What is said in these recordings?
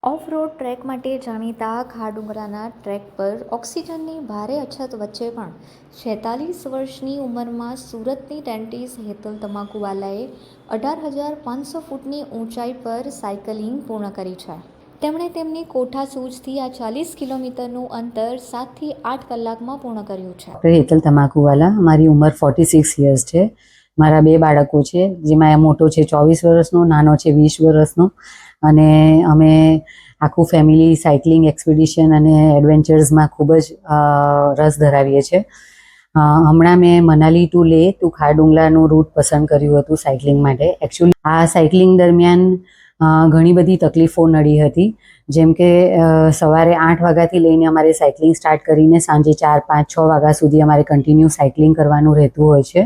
Off road track માટે જાણીતા ખાડુંગરાના track પર ઓક્સિજનની ભારે અછત વચ્ચે પણ 46 વર્ષની ઉંમરમાં સુરતની ટેન્ટીસ હેતલ તમાકુવાલાએ 18,500 ફૂટની ઊંચાઈ પર સાયકલિંગ પૂર્ણ કરી છે. તેમણે તેમની કોઠા સૂઝથી આ 40 કિલોમીટરનું અંતર 7 થી 8 કલાકમાં પૂર્ણ કર્યું છે. હેતલ તમાકુવાલા, મારી ઉંમર 46 યર્સ છે. મારા બે બાળકો છે, જેમાં મોટો છે 24 વર્ષનો, નાનો છે 20 વર્ષનો. અને અમે આખું ફેમિલી સાયકલિંગ એક્સપિડિશન અને એડવેન્ચર્સમાં ખૂબ જ રસ ધરાવીએ છીએ. હમણાં મેં મનાલી ટુ લેહ ટુ ખારડુંગલાનું રૂટ પસંદ કર્યું હતું સાયકલિંગ માટે. એકચ્યુઅલી આ સાયકલિંગ દરમિયાન ઘણી બધી તકલીફો નડી હતી. જેમ કે સવારે 8 વાગ્યાથી લઈને અમારે સાયકલિંગ સ્ટાર્ટ કરીને સાંજે 4, 5, 6 વાગ્યા સુધી અમારે કન્ટિન્યુ સાયકલિંગ કરવાનું રહેતું હોય છે,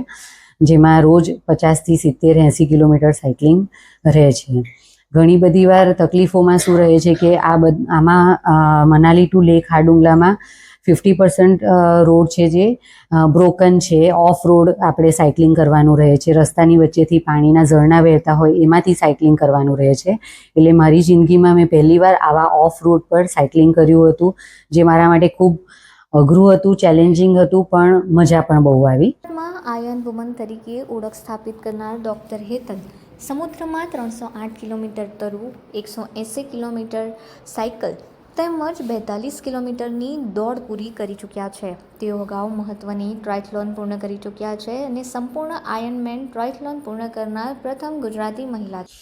જેમાં રોજ 50 થી 70, 80 કિલોમીટર સાયકલિંગ રહે છે. ઘણી બધી વાર તકલીફોમાં શું રહે છે કે આમાં મનાલી ટુ લેહ ખારડુંગલામાં 50% રોડ છે જે બ્રોકન છે, ઓફ રોડ આપણે સાયકલિંગ કરવાનું રહે છે. રસ્તાની વચ્ચેથી પાણીના ઝરણા વહેતા હોય એમાંથી સાયકલિંગ કરવાનું રહે છે. એટલે મારી જિંદગીમાં મેં પહેલીવાર આવા ઓફ રોડ પર સાયકલિંગ કર્યું હતું, જે મારા માટે ખૂબ અઘરું હતું, ચેલેન્જિંગ હતું, પણ મજા પણ બહુ આવી. આયર્ન વુમન તરીકે ઓળખ સ્થાપિત કરનાર ડૉક્ટર હેતલ સમુદ્રમાં 308 કિલોમીટર તરવું, 180 કિલોમીટર સાયકલ તેમજ 42 કિલોમીટરની દોડ પૂરી કરી ચૂક્યા છે. તેઓ અગાઉ મહત્ત્વની ટ્રાયથલોન પૂર્ણ કરી ચૂક્યા છે અને સંપૂર્ણ આયર્નમેન ટ્રાયથલોન પૂર્ણ કરનાર પ્રથમ ગુજરાતી મહિલા છે.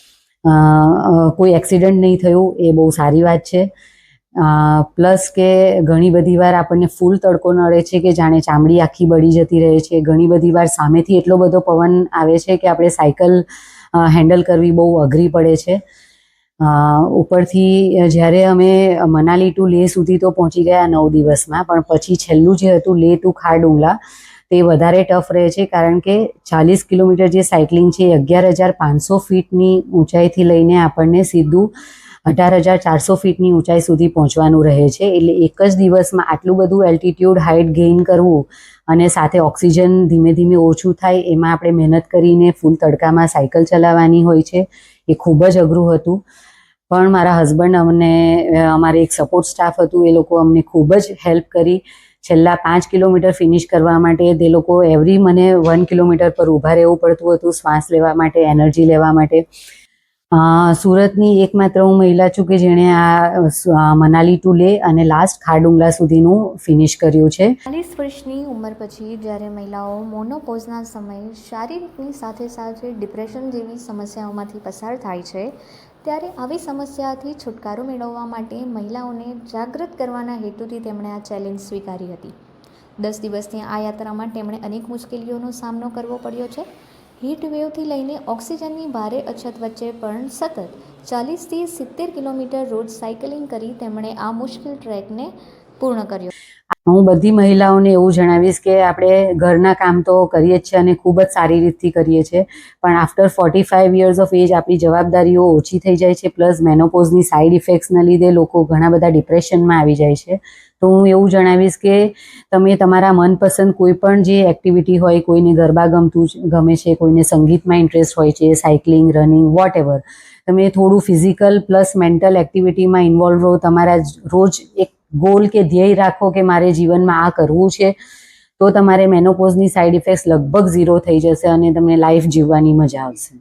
કોઈ એક્સિડન્ટ નહીં થયું એ બહુ સારી વાત છે. પ્લસ કે ઘણી બધી વાર આપણને ફૂલ તડકો નડે છે કે જાણે ચામડી આખી બળી જતી રહે છે. ઘણી બધી વાર સામેથી એટલો બધો પવન આવે છે કે આપણે સાયકલ હેન્ડલ કરવી બહુ અઘરી પડે છે. ઉપરથી જ્યારે અમે મનાલી ટુ લેહ સુધી તો પહોંચી ગયા 9 દિવસમાં, પણ પછી છેલ્લું જે હતું લેહ ટુ ખારડુંગલા તે વધારે ટફ રહે છે, કારણ કે 40 કિલોમીટર જે સાયકલિંગ છે 11,500 ફીટની ઊંચાઈથી લઈને આપણને સીધું 18,400 ફીટની ઊંચાઈ સુધી પહોંચવાનું રહે છે. એટલે એક જ દિવસમાં આટલું બધું એલ્ટિટ્યુડ હાઇટ ગેઇન કરવું અને સાથે ઓક્સિજન ધીમે ધીમે ઓછું થાય એમાં આપણે મહેનત કરીને ફૂલ તડકામાં સાયકલ ચલાવવાની હોય છે. એ ખૂબ જ અઘરું હતું. પણ મારા હસબન્ડ અમને, અમારે એક સપોર્ટ સ્ટાફ હતું, એ લોકો અમને ખૂબ જ હેલ્પ કરી. છેલ્લા 5 કિલોમીટર ફિનિશ કરવા માટે તે લોકો મને 1 કિલોમીટર પર ઊભા રહેવું પડતું હતું, શ્વાસ લેવા માટે, એનર્જી લેવા માટે. સુરતની એકમાત્ર હું મહિલા છું કે જેણે આ મનાલી ટુ લેહ અને લાસ્ટ ખારડુંગલા સુધીનું ફિનિશ કર્યું છે. 40 વર્ષની ઉંમર પછી જ્યારે મહિલાઓ મોનોપોઝના સમયે શારીરિકની સાથે સાથે ડિપ્રેશન જેવી સમસ્યાઓમાંથી પસાર થાય છે, ત્યારે આવી સમસ્યાથી છુટકારો મેળવવા માટે મહિલાઓને જાગૃત કરવાના હેતુથી તેમણે આ ચેલેન્જ સ્વીકારી હતી. 10 દિવસની આ યાત્રામાં તેમણે અનેક મુશ્કેલીઓનો સામનો કરવો પડ્યો છે. હીટ વેવથી લઈને ઓક્સિજનની ભારે અછત વચ્ચે પણ સતત 40 થી 70 કિલોમીટર રોજ સાયકલિંગ કરી તેમણે આ મુશ્કેલ ટ્રેકને પૂર્ણ કર્યો. હું બધી મહિલાઓને એવું જણાવીશ કે આપણે ઘરના કામ તો કરીએ જ છીએ અને ખૂબ જ સારી રીતથી કરીએ છીએ, પણ આફ્ટર 45 યર્સ ઓફ એજ આપણી જવાબદારીઓ ઓછી થઈ જાય છે. પ્લસ મેનોપોઝની સાઇડ ઇફેક્ટ્સના લીધે લોકો ઘણા બધા ડિપ્રેશનમાં આવી જાય છે. તો હું એવું જણાવીશ કે તમે તમારા મનપસંદ કોઈ પણ જે એક્ટિવિટી હોય, કોઈને ગરબા ગમે છે, કોઈને સંગીતમાં ઇન્ટરેસ્ટ હોય છે, સાયકલિંગ, રનિંગ, વોટ એવર, તમે થોડું ફિઝિકલ પ્લસ મેન્ટલ એક્ટિવિટીમાં ઇન્વોલ્વ રહો. તમારા રોજ એક ગોલ કે ધ્યેય રાખો કે મારે જીવનમાં આ કરવું છે, તો તમારે મેનોપોઝની સાઇડ ઇફેક્ટ્સ લગભગ 0 થઈ જશે અને તમને લાઈફ જીવવાની મજા આવશે.